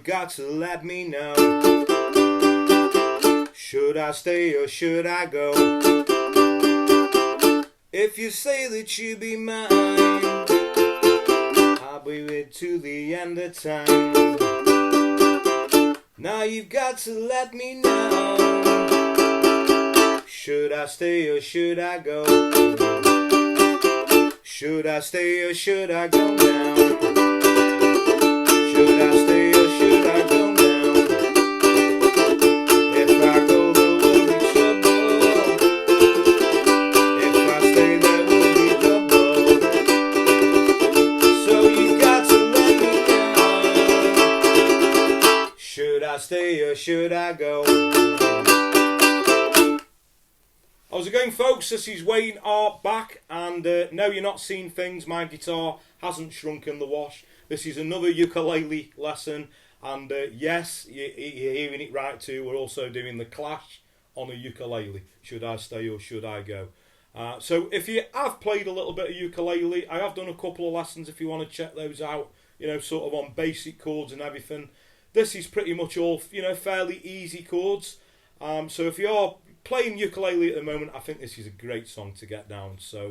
you've got to let me know. Should I stay or should I go? If you say that you be mine, I'll be with to the end of time. Now you've got to let me know. Should I stay or should I go? Should I stay or should I go now? Should I stay or should I go now? If I go there will be trouble. If I stay there will be double. So you got to let me know. Should I stay or should I go? How's it going, folks? This is Wayne Art back, and no, you're not seeing things. My guitar hasn't shrunk in the wash. This is another ukulele lesson, and yes, you're hearing it right too. We're also doing the Clash on a ukulele. Should I stay or should I go? So if you have played a little bit of ukulele, I have done a couple of lessons if you want to check those out, you know, sort of on basic chords and everything. This is pretty much all, you know, fairly easy chords. So if you're playing ukulele at the moment, I think this is a great song to get down. So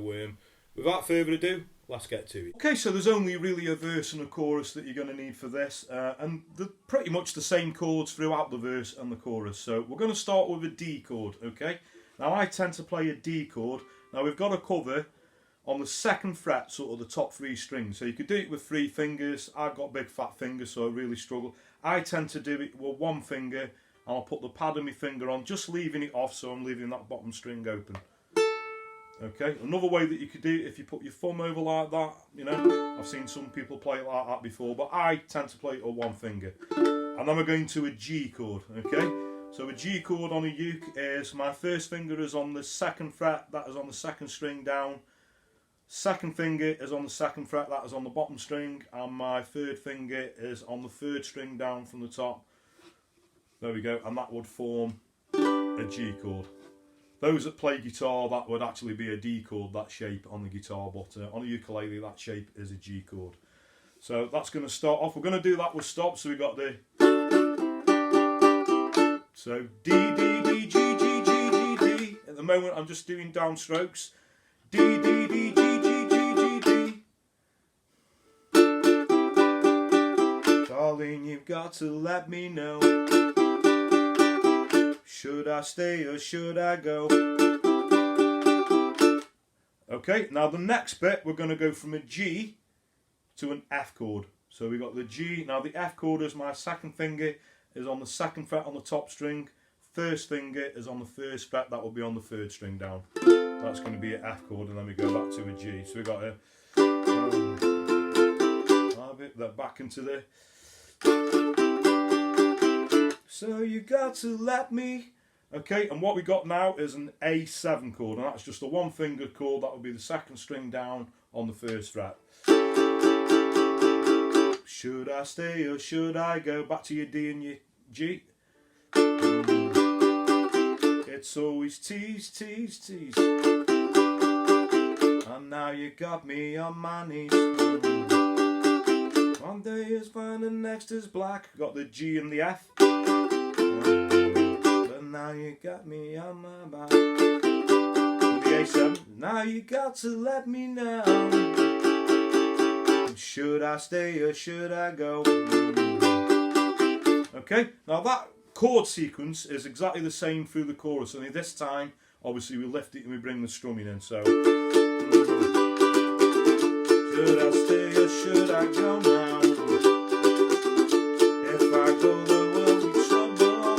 without further ado, let's get to it. Okay, so there's only really a verse and a chorus that you're going to need for this, and they're pretty much the same chords throughout the verse and the chorus. So we're going to start with a D chord, okay? Now I tend to play a D chord. Now we've got a cover on the 2nd fret, sort of the top 3 strings. So you could do it with 3 fingers. I've got big fat fingers, so I really struggle. I tend to do it with 1 finger. I'll put the pad of my finger on, just leaving it off, so I'm leaving that bottom string open. Okay, another way that you could do it, if you put your thumb over like that, you know, I've seen some people play it like that before, but I tend to play it with 1 finger. And then we're going to a G chord, okay? So a G chord on a uke is, my first finger is on the 2nd fret, that is on the 2nd string down. 2nd finger is on the 2nd fret, that is on the bottom string, and my 3rd finger is on the 3rd string down from the top. There we go, and that would form a G chord. Those that play guitar, that would actually be a D chord, that shape on the guitar, but on a ukulele, that shape is a G chord. So that's going to start off. We're going to do that with stops, so we got the... So D, D, D, G, G, G, G, D. At the moment, I'm just doing downstrokes. D, D, D, G, G, G, G, D. Darling, you've got to let me know. Should I stay or should I go? Okay, now the next bit, we're going to go from a G to an F chord. So we got the G. Now the F chord is my 2nd finger is on the 2nd fret on the top string. 1st finger is on the 1st fret. That will be on the 3rd string down. That's going to be an F chord, and then we go back to a G. So we got a that back into the. So you got to let me. Okay, and what we got now is an A7 chord, and that's just a 1 finger chord. That would be the 2nd string down on the 1st fret. Should I stay or should I go? Back to your D and your G. It's always tease, tease, tease. And now you got me on my knees. One day is fine and next is black. Got the G and the F. But now you got me on my back. The A7. Now you got to let me know. Should I stay or should I go? Okay, now that chord sequence is exactly the same through the chorus, only this time, obviously, we lift it and we bring the strumming in. So, should I stay or should I go now? If I go, there will be trouble.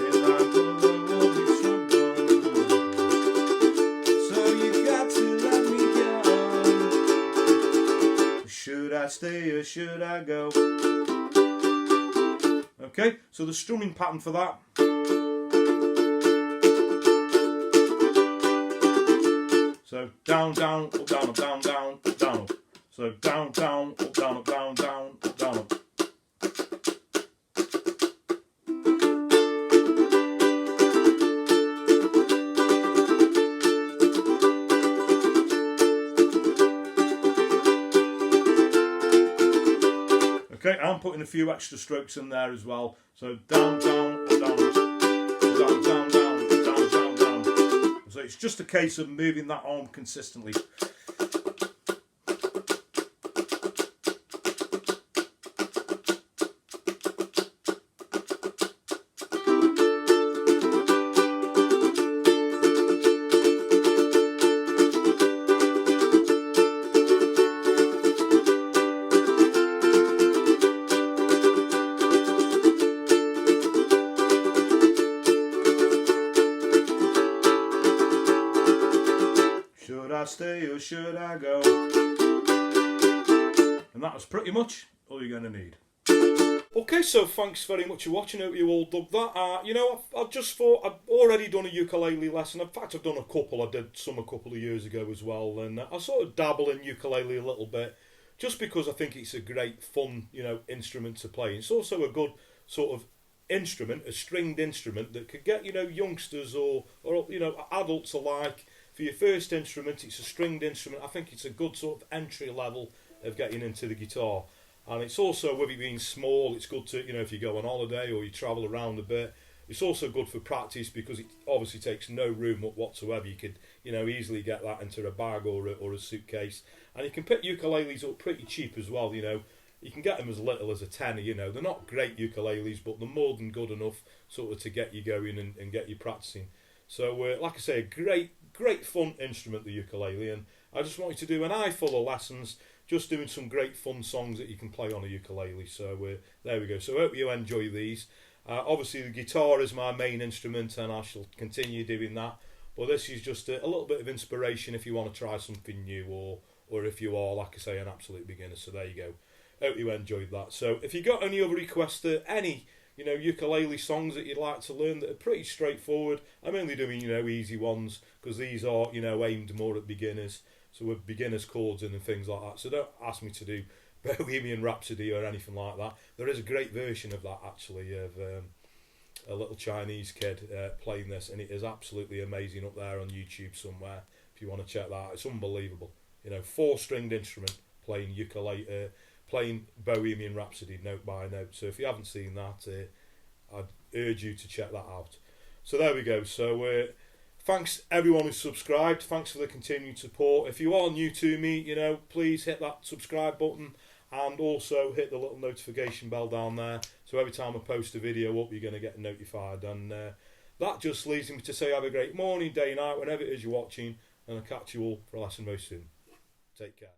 If I go, there will be trouble. So you got to let me go. Should I stay or should I go? Okay, so the strumming pattern for that. So down, down, up, down, up, down, down, up, down, up. So down, down, up, down, up, down, down, up, down, up. Okay, I'm putting a few extra strokes in there as well. So down, down, down, down, down, down, down, down, down. So it's just a case of moving that arm consistently. Should I stay or should I go? And that was pretty much all you're going to need. Okay, so thanks very much for watching. Hope you all dug that. You know, I just thought I'd already done a ukulele lesson. In fact, I've done a couple. I did some a couple of years ago as well. And I sort of dabble in ukulele a little bit just because I think it's a great, fun, you know, instrument to play. It's also a good sort of instrument, a stringed instrument that could get, you know, youngsters or you know, adults alike. For your first instrument, it's a stringed instrument. I think it's a good sort of entry level of getting into the guitar. And it's also, with it being small, it's good to, you know, if you go on holiday or you travel around a bit. It's also good for practice because it obviously takes no room whatsoever. You could, you know, easily get that into a bag or a suitcase. And you can pick ukuleles up pretty cheap as well, you know. You can get them as little as a tenner, you know. They're not great ukuleles, but they're more than good enough sort of to get you going and get you practicing. So, like I say, a great fun instrument, the ukulele, and I just wanted to do an eye full of lessons, just doing some great fun songs that you can play on a ukulele. So there we go. So I hope you enjoy these. Obviously the guitar is my main instrument and I shall continue doing that, but this is just a little bit of inspiration if you want to try something new or if you are, like I say, an absolute beginner. So there you go. Hope you enjoyed that. So if you got any other requests, any you know, ukulele songs that you'd like to learn that are pretty straightforward. I'm only doing, you know, easy ones because these are, you know, aimed more at beginners. So with beginners chords in and things like that. So don't ask me to do Bohemian Rhapsody or anything like that. There is a great version of that actually, of a little Chinese kid playing this, and it is absolutely amazing up there on YouTube somewhere. If you want to check that out, it's unbelievable. You know, 4-stringed instrument playing ukulele. Playing Bohemian Rhapsody note by note. So if you haven't seen that, I'd urge you to check that out. So there we go. So thanks everyone who's subscribed. Thanks for the continued support. If you are new to me, you know, please hit that subscribe button and also hit the little notification bell down there. So every time I post a video up, you're going to get notified. And that just leaves me to say have a great morning, day, night, whenever it is you're watching. And I'll catch you all for a lesson very soon. Take care.